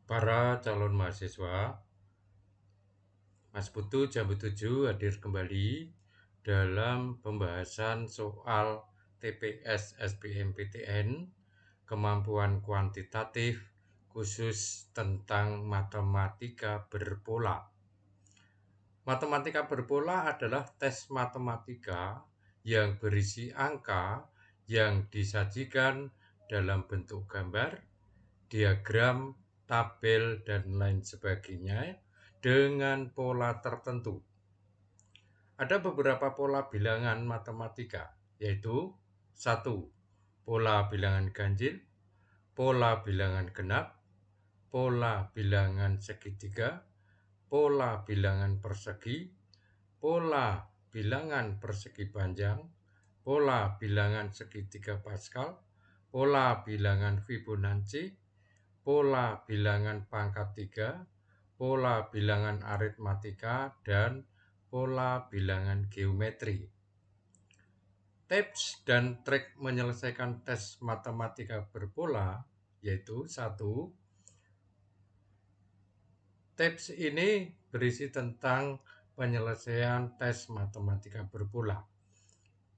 Para calon mahasiswa, Mas Putu Jambu 7 hadir kembali dalam pembahasan soal TPS SBMPTN kemampuan kuantitatif khusus tentang matematika berpola. Matematika berpola adalah tes matematika yang berisi angka yang disajikan dalam bentuk gambar, diagram, tabel, dan lain sebagainya dengan pola tertentu. Ada beberapa pola bilangan matematika, yaitu 1. Pola bilangan ganjil, pola bilangan genap, pola bilangan segitiga, pola bilangan persegi, pola bilangan persegi panjang, pola bilangan segitiga Pascal, pola bilangan Fibonacci, pola bilangan pangkat 3, pola bilangan aritmatika, dan pola bilangan geometri. Tips dan trik menyelesaikan tes matematika berpola yaitu 1. Tips ini berisi tentang penyelesaian tes matematika berpola.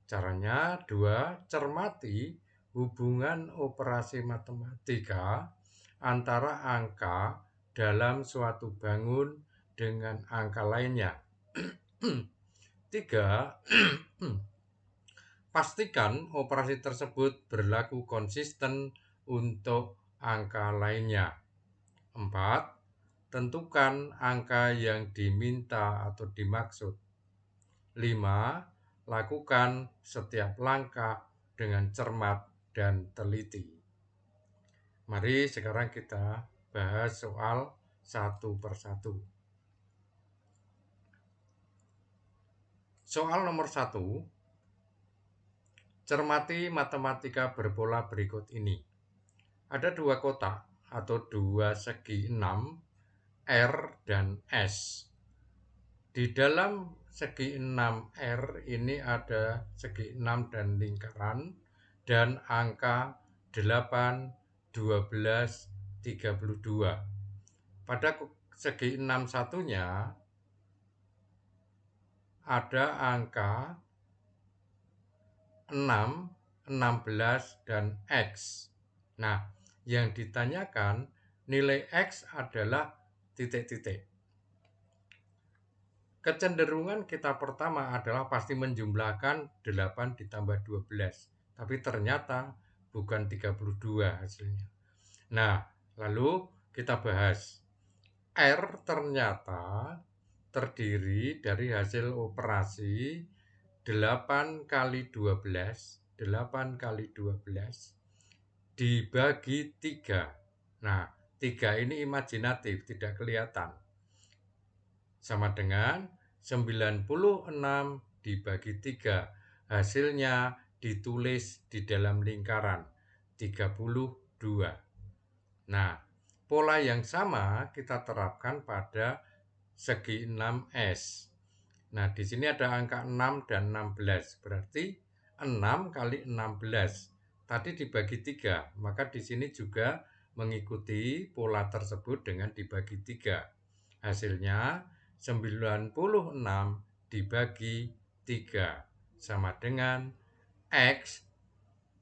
Caranya 2. Cermati hubungan operasi matematika antara angka dalam suatu bangun dengan angka lainnya. 3. Pastikan operasi tersebut berlaku konsisten untuk angka lainnya. 4. Tentukan angka yang diminta atau dimaksud. 5. Lakukan setiap langkah dengan cermat dan teliti. Mari sekarang kita bahas soal satu persatu. Soal nomor 1. Cermati matematika berpola berikut ini. Ada dua kotak atau dua segi 6, R dan S. Di dalam segi 6R ini ada segi 6 dan lingkaran dan angka 8, 12, 32. Pada segi 6 satunya ada angka 6, 16, dan X. Nah, yang ditanyakan nilai X adalah titik-titik. Kecenderungan kita pertama adalah pasti menjumlahkan 8 ditambah 12. Tapi ternyata bukan 32 hasilnya. Nah, lalu kita bahas. R ternyata terdiri dari hasil operasi 8 kali 12, 8 kali 12 dibagi 3. Nah, 3 ini imajinatif, tidak kelihatan. Sama dengan 96 dibagi 3. Hasilnya ditulis di dalam lingkaran 32. Nah, pola yang sama kita terapkan pada segi 6S. Nah, di sini ada angka 6 dan 16. Berarti 6 kali 16. Tadi dibagi 3. Maka di sini juga mengikuti pola tersebut dengan dibagi 3. Hasilnya 96 dibagi 3 sama dengan X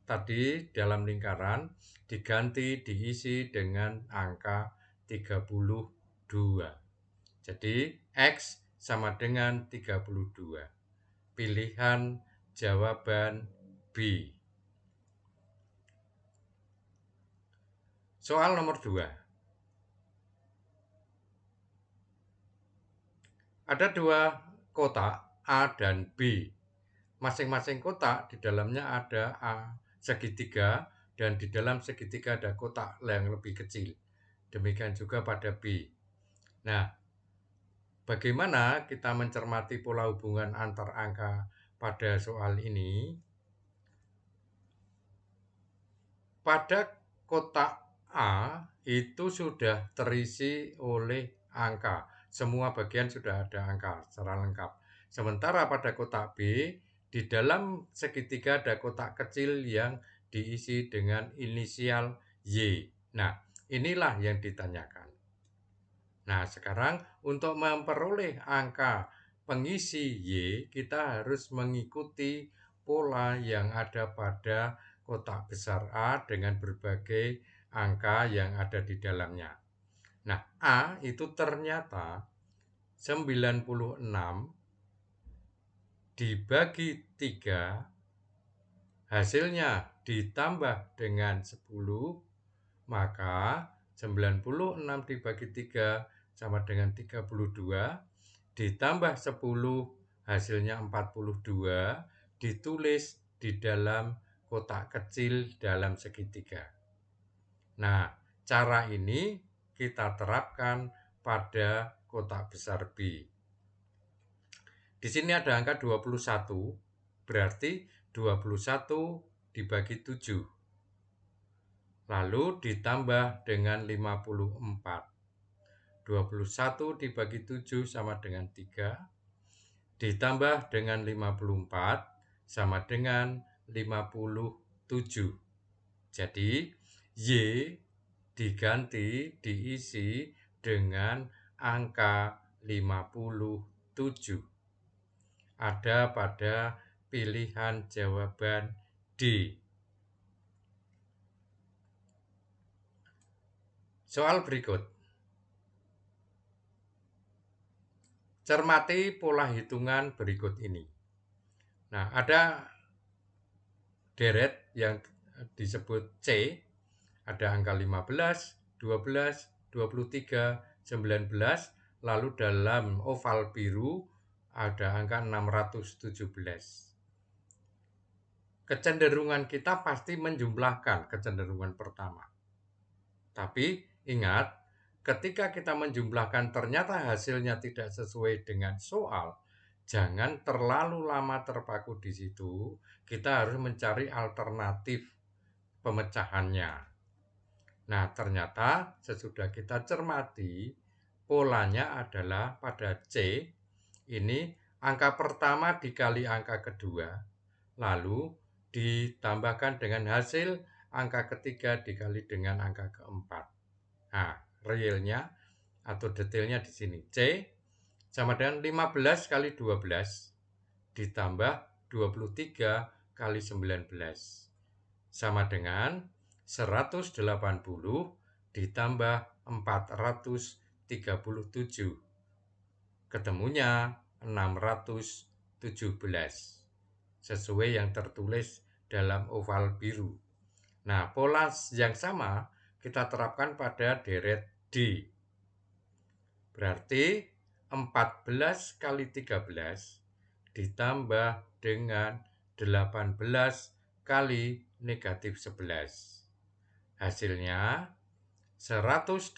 tadi dalam lingkaran diganti diisi dengan angka 32. Jadi X sama dengan 32. Pilihan jawaban B. Soal nomor 2. Ada dua kotak A dan B. Masing-masing kotak di dalamnya ada segitiga dan di dalam segitiga ada kotak yang lebih kecil. Demikian juga pada B. Nah, bagaimana kita mencermati pola hubungan antar angka pada soal ini? Pada kotak A itu sudah terisi oleh angka. Semua bagian sudah ada angka secara lengkap. Sementara pada kotak B, di dalam segitiga ada kotak kecil yang diisi dengan inisial Y. Nah, inilah yang ditanyakan. Nah, sekarang untuk memperoleh angka pengisi Y, kita harus mengikuti pola yang ada pada kotak besar A dengan berbagai angka yang ada di dalamnya. Nah, A itu ternyata 96 dibagi 3, hasilnya ditambah dengan 10, maka 96 dibagi 3 sama dengan 32, ditambah 10 hasilnya 42, ditulis di dalam kotak kecil dalam segitiga. Nah, cara ini kita terapkan pada kotak besar B. Di sini ada angka 21, berarti 21 dibagi 7. Lalu ditambah dengan 54. 21 dibagi 7 sama dengan 3. Ditambah dengan 54 sama dengan 57. Jadi, Y diganti diisi dengan angka 57. Ada pada pilihan jawaban D. Soal berikut. Cermati pola hitungan berikut ini. Nah, ada deret yang disebut C, ada angka 15, 12, 23, 19, lalu dalam oval biru ada angka 617. Kecenderungan kita pasti menjumlahkan kecenderungan pertama. Tapi ingat, ketika kita menjumlahkan ternyata hasilnya tidak sesuai dengan soal, jangan terlalu lama terpaku di situ. Kita harus mencari alternatif pemecahannya. Nah, ternyata sesudah kita cermati, polanya adalah pada C, ini angka pertama dikali angka kedua, lalu ditambahkan dengan hasil angka ketiga dikali dengan angka keempat. Nah, realnya atau detailnya di sini. C sama dengan 15 kali 12 ditambah 23 kali 19 sama dengan 180 ditambah 437. Ketemunya 617. Sesuai yang tertulis dalam oval biru. Nah, pola yang sama kita terapkan pada deret D. Berarti 14 kali 13 ditambah dengan 18 kali negatif 11. Hasilnya 182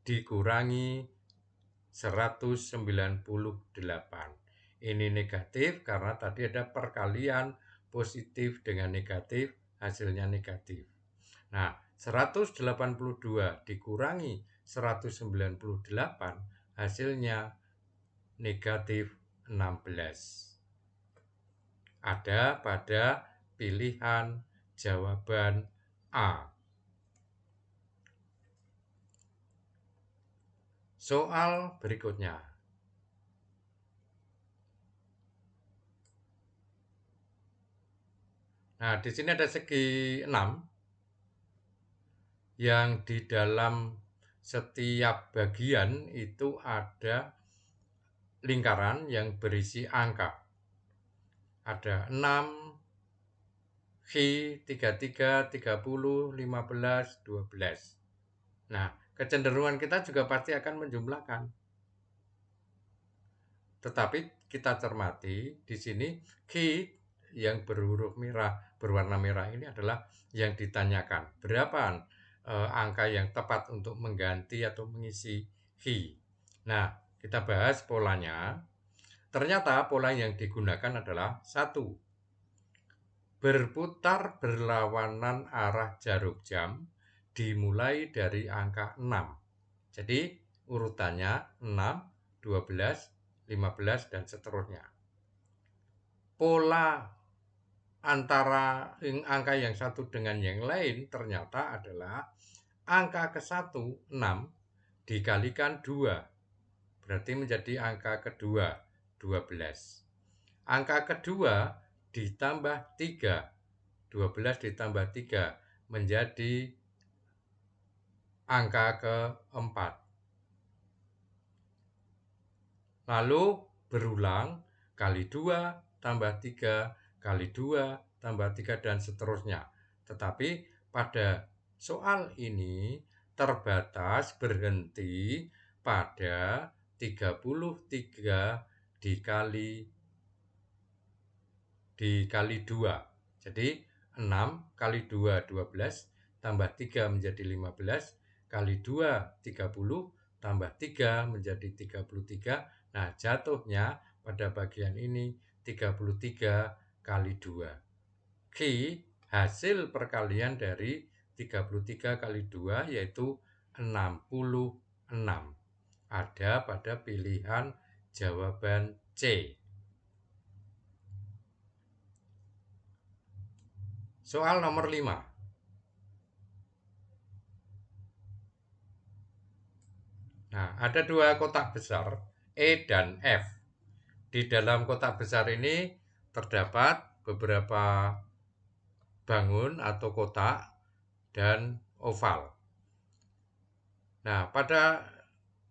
dikurangi 198. Ini negatif karena tadi ada perkalian positif dengan negatif, hasilnya negatif. Nah, 182 dikurangi 198, hasilnya negatif 16. Ada pada pilihan jawaban A. Soal berikutnya. Nah, di sini ada segi 6 yang di dalam setiap bagian itu ada lingkaran yang berisi angka. Ada 6, Q, 33, 30, 15, 12. Nah, kecenderungan kita juga pasti akan menjumlahkan. Tetapi kita cermati di sini Q yang berhuruf merah, berwarna merah ini adalah yang ditanyakan. Berapa angka yang tepat untuk mengganti atau mengisi Q? Nah, kita bahas polanya. Ternyata pola yang digunakan adalah 1. Berputar berlawanan arah jarum jam dimulai dari angka 6. Jadi urutannya 6, 12, 15, dan seterusnya. Pola antara angka yang satu dengan yang lain ternyata adalah angka ke-1, 6, dikalikan 2, berarti menjadi angka kedua, 12. Angka kedua ditambah 3, 12 ditambah 3 menjadi angka keempat. Lalu berulang kali 2 tambah 3 kali 2 tambah 3 dan seterusnya. Tetapi pada soal ini terbatas berhenti pada 33 dikali 2. Jadi 6 kali 2 12 tambah 3 menjadi 15 kali 2 30 tambah 3 menjadi 33. Nah, jatuhnya pada bagian ini 33 kali 2. Hasil perkalian dari 33 kali 2 yaitu 66. Ada pada pilihan jawaban C. Soal nomor 5. Nah, ada dua kotak besar, E dan F. Di dalam kotak besar ini terdapat beberapa bangun atau kotak dan oval. Nah, pada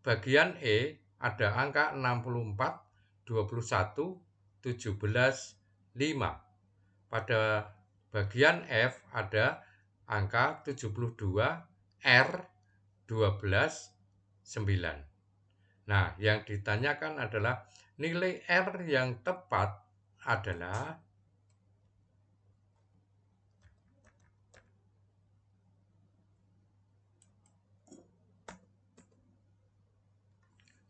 bagian E ada angka 64, 21, 17, 5. Pada bagian F ada angka 72, R, 12, 9. Nah, yang ditanyakan adalah nilai R yang tepat adalah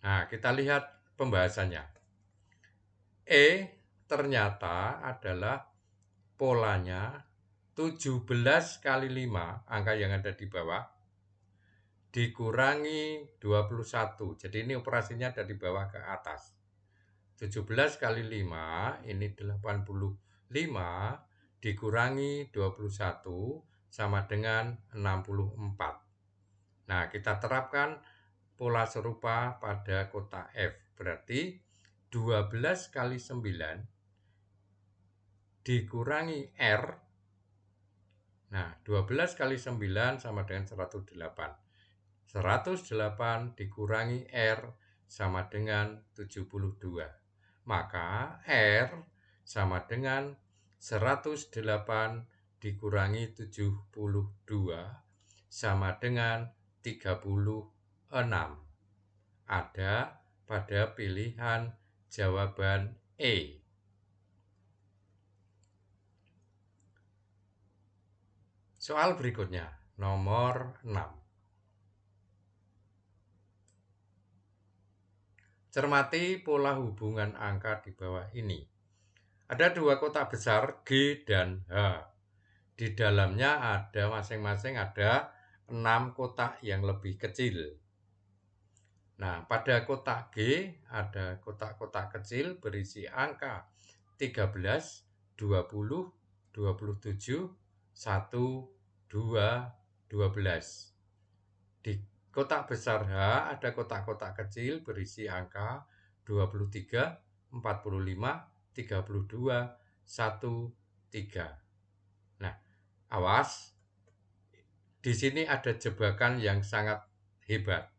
Nah, kita lihat pembahasannya. E ternyata adalah polanya 17 kali 5, angka yang ada di bawah, dikurangi 21. Jadi ini operasinya dari bawah ke atas. 17 kali 5, ini 85, dikurangi 21, sama dengan 64. Nah, kita terapkan pola serupa pada kotak F. Berarti 12 kali 9 dikurangi R. Nah, 12 kali 9 sama dengan 108. 108 dikurangi R sama dengan 72. Maka R sama dengan 108 dikurangi 72 sama dengan 36. Ada pada pilihan jawaban E. Soal berikutnya, nomor 6. Cermati pola hubungan angka di bawah ini. Ada dua kotak besar G dan H. Di dalamnya ada masing-masing ada 6 kotak yang lebih kecil. Nah, pada kotak G ada kotak-kotak kecil berisi angka 13, 20, 27, 1, 2, 12. Di kotak besar H ada kotak-kotak kecil berisi angka 23, 45, 32, 1, 3. Nah, awas. Di sini ada jebakan yang sangat hebat.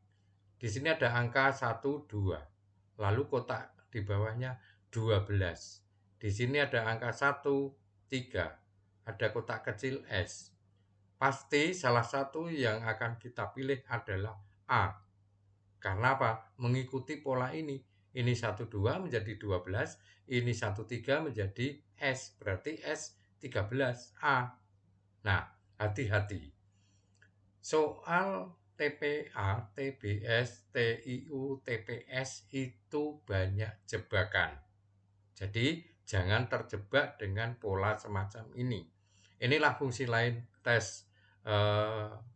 Di sini ada angka 1, 2. Lalu kotak di bawahnya 12. Di sini ada angka 1, 3. Ada kotak kecil S. Pasti salah satu yang akan kita pilih adalah A. Karena apa? Mengikuti pola ini. Ini 1, 2 menjadi 12. Ini 1, 3 menjadi S. Berarti S 13. A. Nah, hati-hati. Soal TPA, TBS, TIU, TPS itu banyak jebakan. Jadi, jangan terjebak dengan pola semacam ini. Inilah fungsi lain tes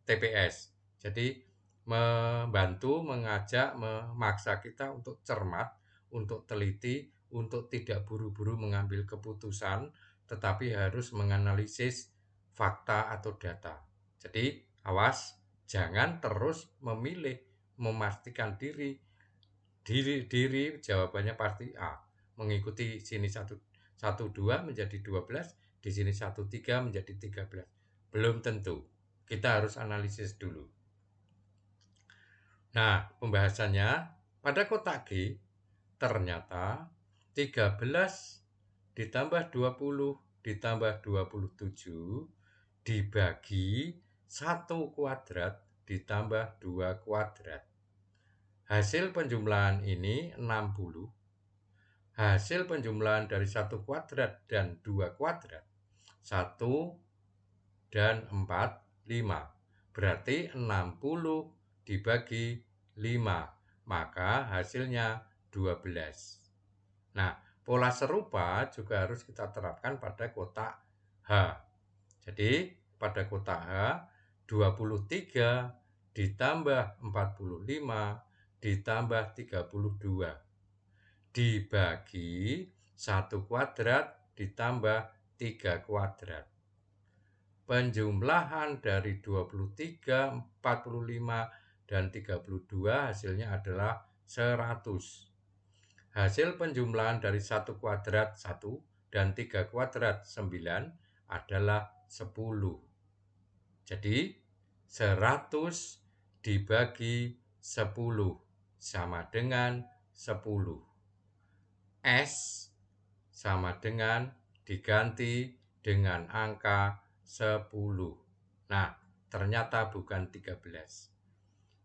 TPS. Jadi, membantu, mengajak, memaksa kita untuk cermat, untuk teliti, untuk tidak buru-buru mengambil keputusan, tetapi harus menganalisis fakta atau data. Jadi, awas, jangan terus memilih, memastikan diri jawabannya pasti A. Mengikuti sini 1, 2 menjadi 12, di sini 1, 3 menjadi 13. Belum tentu. Kita harus analisis dulu. Nah, pembahasannya pada kotak G ternyata 13 ditambah 20 ditambah 27 dibagi 1 kuadrat ditambah 2 kuadrat. Hasil penjumlahan ini 60. Hasil penjumlahan dari 1 kuadrat dan 2 kuadrat 1 dan 4, 5. Berarti 60 dibagi 5. Maka hasilnya 12. Nah, pola serupa juga harus kita terapkan pada kotak H. Jadi, pada kotak H, 23 ditambah 45 ditambah 32 dibagi 1 kuadrat ditambah 3 kuadrat. Penjumlahan dari 23, 45, dan 32 hasilnya adalah 100. Hasil penjumlahan dari 1 kuadrat 1 dan 3 kuadrat 9 adalah 10. Jadi 100 dibagi 10 sama dengan 10. S sama dengan diganti dengan angka 10. Nah, ternyata bukan 13.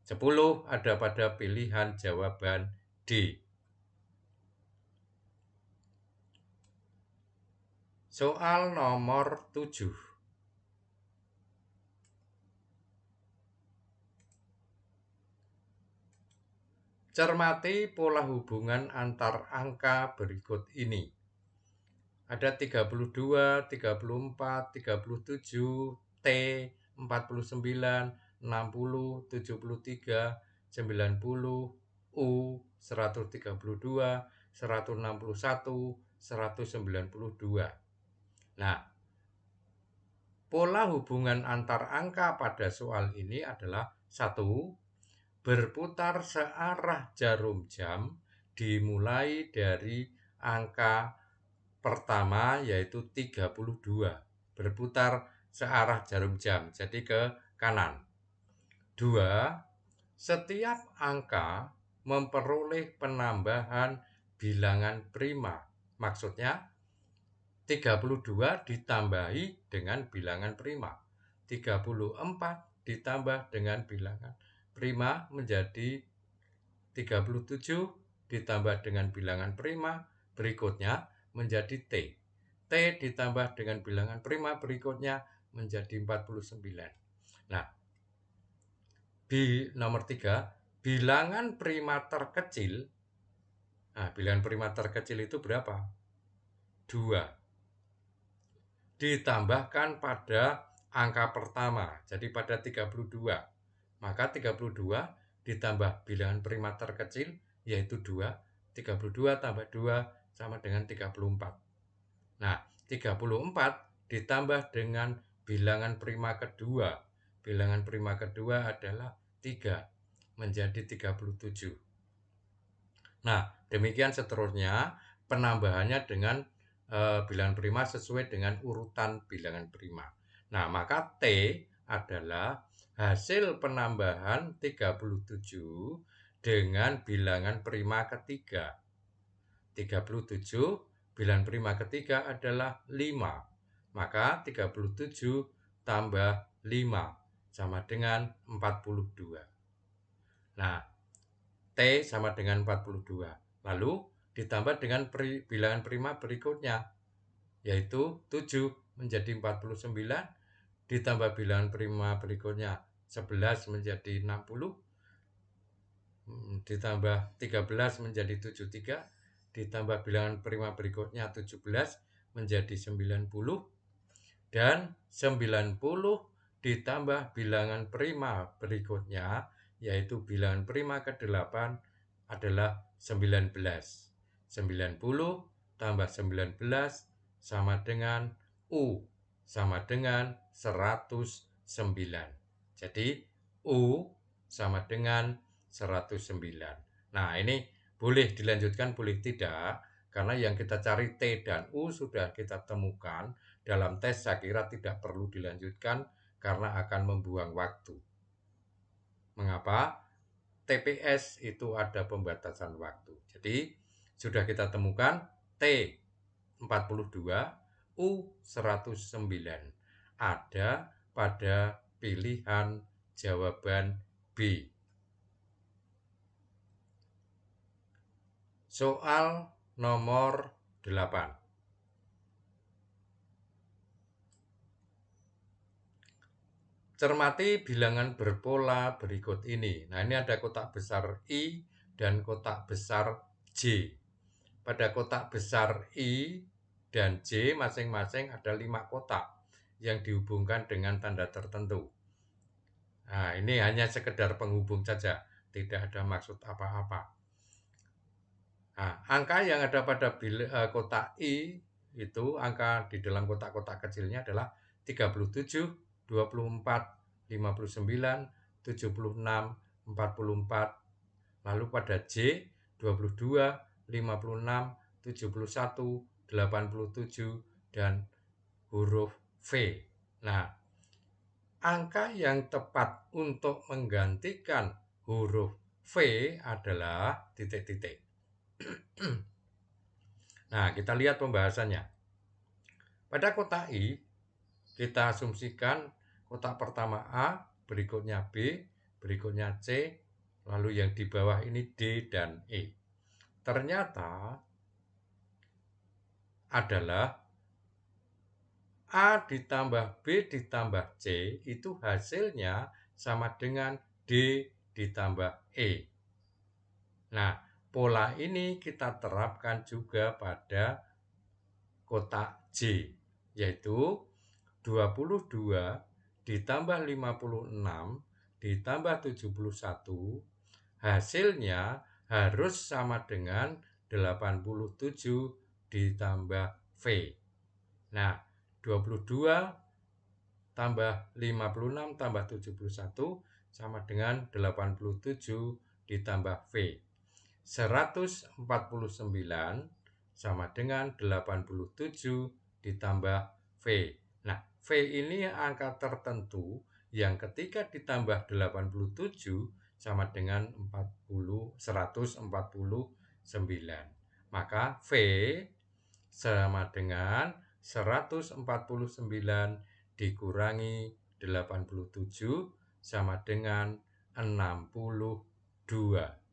10 ada pada pilihan jawaban D. Soal nomor 7. Cermati pola hubungan antar angka berikut ini. Ada 32, 34, 37, T, 49, 60, 73, 90, U, 132, 161, 192. Nah, pola hubungan antar angka pada soal ini adalah 1. Berputar searah jarum jam dimulai dari angka pertama yaitu 32. Berputar searah jarum jam, jadi ke kanan. 2. Setiap angka memperoleh penambahan bilangan prima. Maksudnya 32 ditambahi dengan bilangan prima. 34 ditambah dengan bilangan prima menjadi 37 ditambah dengan bilangan prima berikutnya menjadi T. T ditambah dengan bilangan prima berikutnya menjadi 49. Nah, nomor 3, bilangan prima terkecil. Nah, bilangan prima terkecil itu berapa? 2. Ditambahkan pada angka pertama, jadi pada 32. Maka 32 ditambah bilangan prima terkecil, yaitu 2. 32 tambah 2 sama dengan 34. Nah, 34 ditambah dengan bilangan prima kedua. Bilangan prima kedua adalah 3, menjadi 37. Nah, demikian seterusnya penambahannya dengan bilangan prima sesuai dengan urutan bilangan prima. Nah, maka T adalah hasil penambahan 37 dengan bilangan prima ketiga. 37 bilangan prima ketiga adalah 5. Maka 37 tambah 5 sama dengan 42. Nah, T sama dengan 42. Lalu ditambah dengan bilangan prima berikutnya, yaitu 7 menjadi 49, ditambah bilangan prima berikutnya 11 menjadi 60, ditambah 13 menjadi 73, ditambah bilangan prima berikutnya 17 menjadi 90, dan 90 ditambah bilangan prima berikutnya, yaitu bilangan prima ke-8 adalah 19. 90 tambah 19 sama dengan U, sama dengan 109. Jadi U sama dengan 109. Nah, ini boleh dilanjutkan, boleh tidak, karena yang kita cari T dan U sudah kita temukan dalam tes, saya kira tidak perlu dilanjutkan karena akan membuang waktu. Mengapa? TPS itu ada pembatasan waktu. Jadi, sudah kita temukan T 42, U 109. Ada pada pilihan jawaban B. Soal nomor 8. Cermati bilangan berpola berikut ini. Nah, ini ada kotak besar I dan kotak besar J. Pada kotak besar I dan J masing-masing ada 5 kotak yang dihubungkan dengan tanda tertentu. Nah, ini hanya sekedar penghubung saja, tidak ada maksud apa-apa. Nah, angka yang ada pada kotak I itu, angka di dalam kotak-kotak kecilnya adalah 37, 24, 59, 76, 44. Lalu pada J 22, 56, 71, 87, dan huruf V. Nah, angka yang tepat untuk menggantikan huruf V adalah titik-titik. Nah, kita lihat pembahasannya. Pada kotak I, kita asumsikan kotak pertama A, berikutnya B, berikutnya C, lalu yang di bawah ini D dan E. Ternyata adalah A ditambah B ditambah C itu hasilnya sama dengan D ditambah E. Nah, pola ini kita terapkan juga pada kotak J, yaitu 22 ditambah 56 ditambah 71, hasilnya harus sama dengan 87 ditambah V. Nah, 22 tambah 56 tambah 71 sama dengan 87 ditambah V. 149 sama dengan 87 ditambah V. Nah, V ini angka tertentu yang ketika ditambah 87 sama dengan 149. Maka V sama dengan 149 dikurangi 87 sama dengan 62.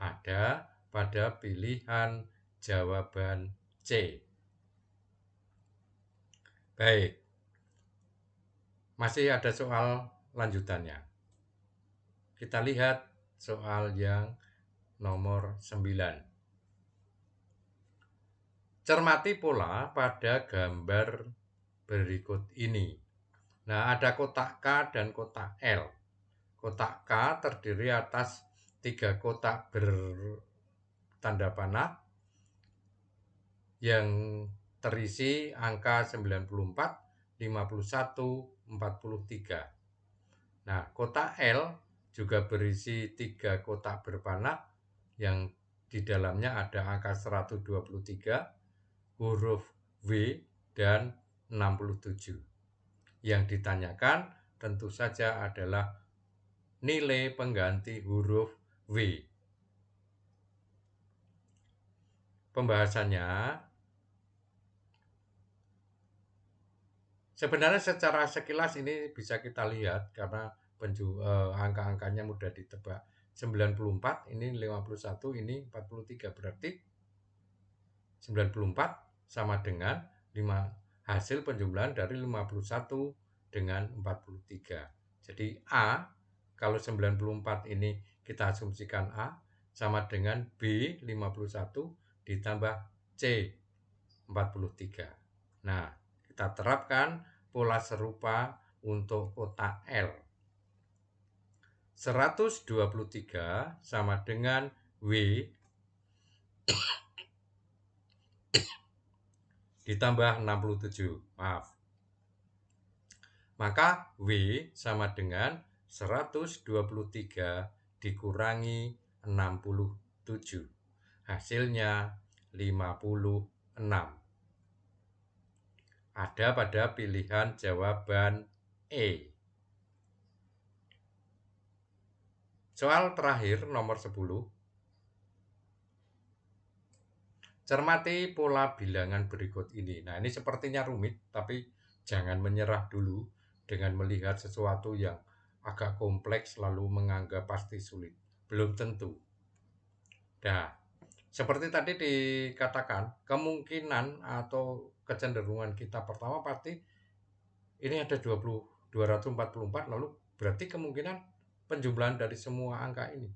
Ada pada pilihan jawaban C. Baik, masih ada soal lanjutannya. Kita lihat soal yang nomor 9. Cermati pola pada gambar berikut ini. Nah, ada kotak K dan kotak L. Kotak K terdiri atas 3 kotak bertanda panah yang terisi angka 94, 51, 43. Nah, kotak L juga berisi 3 kotak berpanah yang di dalamnya ada angka 123, huruf W, dan 67. Yang ditanyakan tentu saja adalah nilai pengganti huruf W. Pembahasannya, sebenarnya secara sekilas ini bisa kita lihat karena angka-angkanya mudah ditebak. 94, ini 51, ini 43, berarti 94 sama dengan hasil penjumlahan dari 51 dengan 43. Jadi A, kalau 94 ini kita asumsikan A, sama dengan B 51 ditambah C 43. Nah, kita terapkan pola serupa untuk kotak L. 123 sama dengan W ditambah 67. Maaf. Maka W sama dengan 123 dikurangi 67. Hasilnya 56. Ada pada pilihan jawaban E. Soal terakhir nomor 10. Cermati pola bilangan berikut ini. Nah, ini sepertinya rumit, tapi jangan menyerah dulu dengan melihat sesuatu yang agak kompleks lalu menganggap pasti sulit. Belum tentu. Nah, seperti tadi dikatakan, kemungkinan atau kecenderungan kita pertama pasti ini ada 244, lalu berarti kemungkinan penjumlahan dari semua angka ini.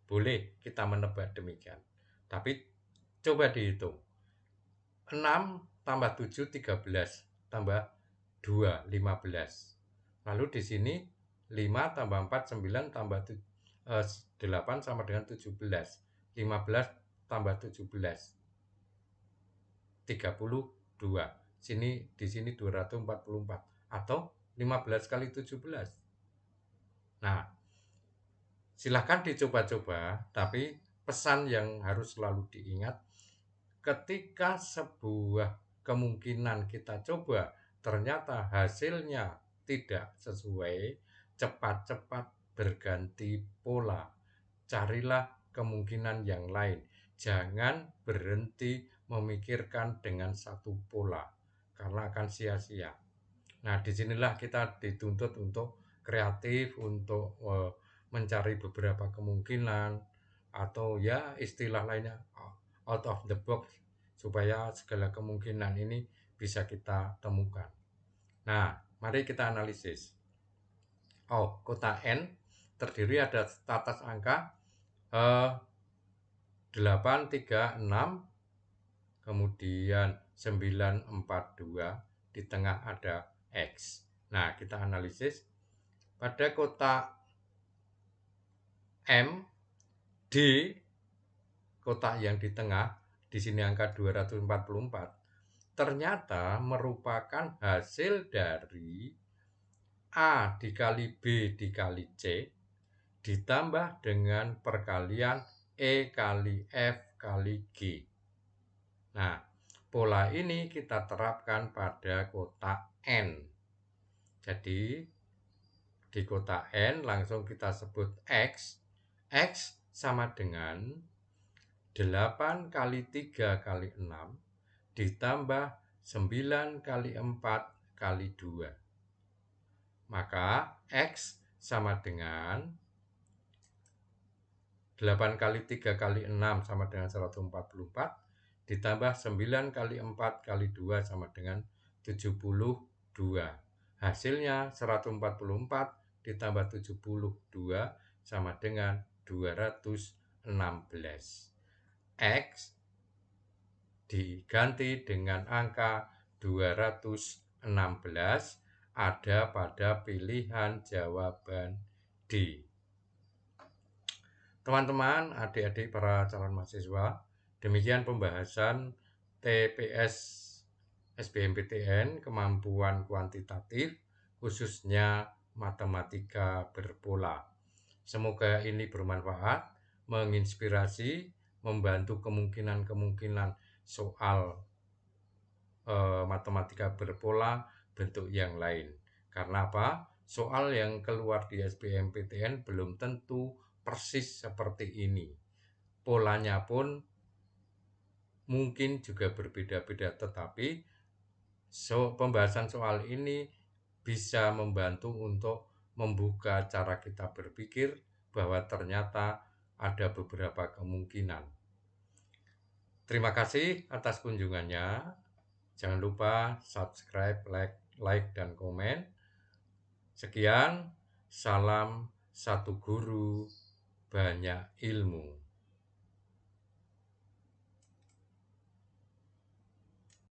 Boleh kita menebak demikian. Tapi coba dihitung. 6 tambah 7, 13. Tambah 2, 15. Lalu di sini 5 tambah 4, 9 tambah 8 sama dengan 17. 15 tambah 17. 32. Di sini 244 atau 15 kali 17. Nah, silahkan dicoba-coba, tapi pesan yang harus selalu diingat, ketika sebuah kemungkinan kita coba ternyata hasilnya tidak sesuai, cepat-cepat berganti pola. Carilah kemungkinan yang lain. Jangan berhenti memikirkan dengan satu pola, karena akan sia-sia. Nah, disinilah kita dituntut untuk kreatif, untuk mencari beberapa kemungkinan, atau ya istilah lainnya out of the box, supaya segala kemungkinan ini bisa kita temukan. Nah, mari kita analisis. Kota N terdiri atas atas angka 836, kemudian 942, di tengah ada X. Nah, kita analisis. Pada kota M, D, kota yang di tengah, di sini angka 244, ternyata merupakan hasil dari A dikali B dikali C ditambah dengan perkalian E kali F kali G. Nah, pola ini kita terapkan pada kota N. Jadi, di kota N langsung kita sebut X. X sama dengan 8 kali 3 kali 6 ditambah 9 kali 4 kali 2. Maka X sama dengan 8 kali 3 kali 6 sama dengan 144, ditambah 9 kali 4 kali 2 sama dengan 72. Hasilnya 144 ditambah 72 sama dengan 216. X diganti dengan angka 216 ada pada pilihan jawaban D. Teman-teman, adik-adik para calon mahasiswa, demikian pembahasan TPS SBMPTN kemampuan kuantitatif, khususnya matematika berpola. Semoga ini bermanfaat, menginspirasi, membantu kemungkinan-kemungkinan soal matematika berpola bentuk yang lain. Karena apa? Soal yang keluar di SBMPTN belum tentu persis seperti ini. Polanya pun mungkin juga berbeda-beda, tetapi pembahasan soal ini bisa membantu untuk membuka cara kita berpikir bahwa ternyata ada beberapa kemungkinan. Terima kasih atas kunjungannya. Jangan lupa subscribe, like, dan komen. Sekian, salam satu guru, banyak ilmu.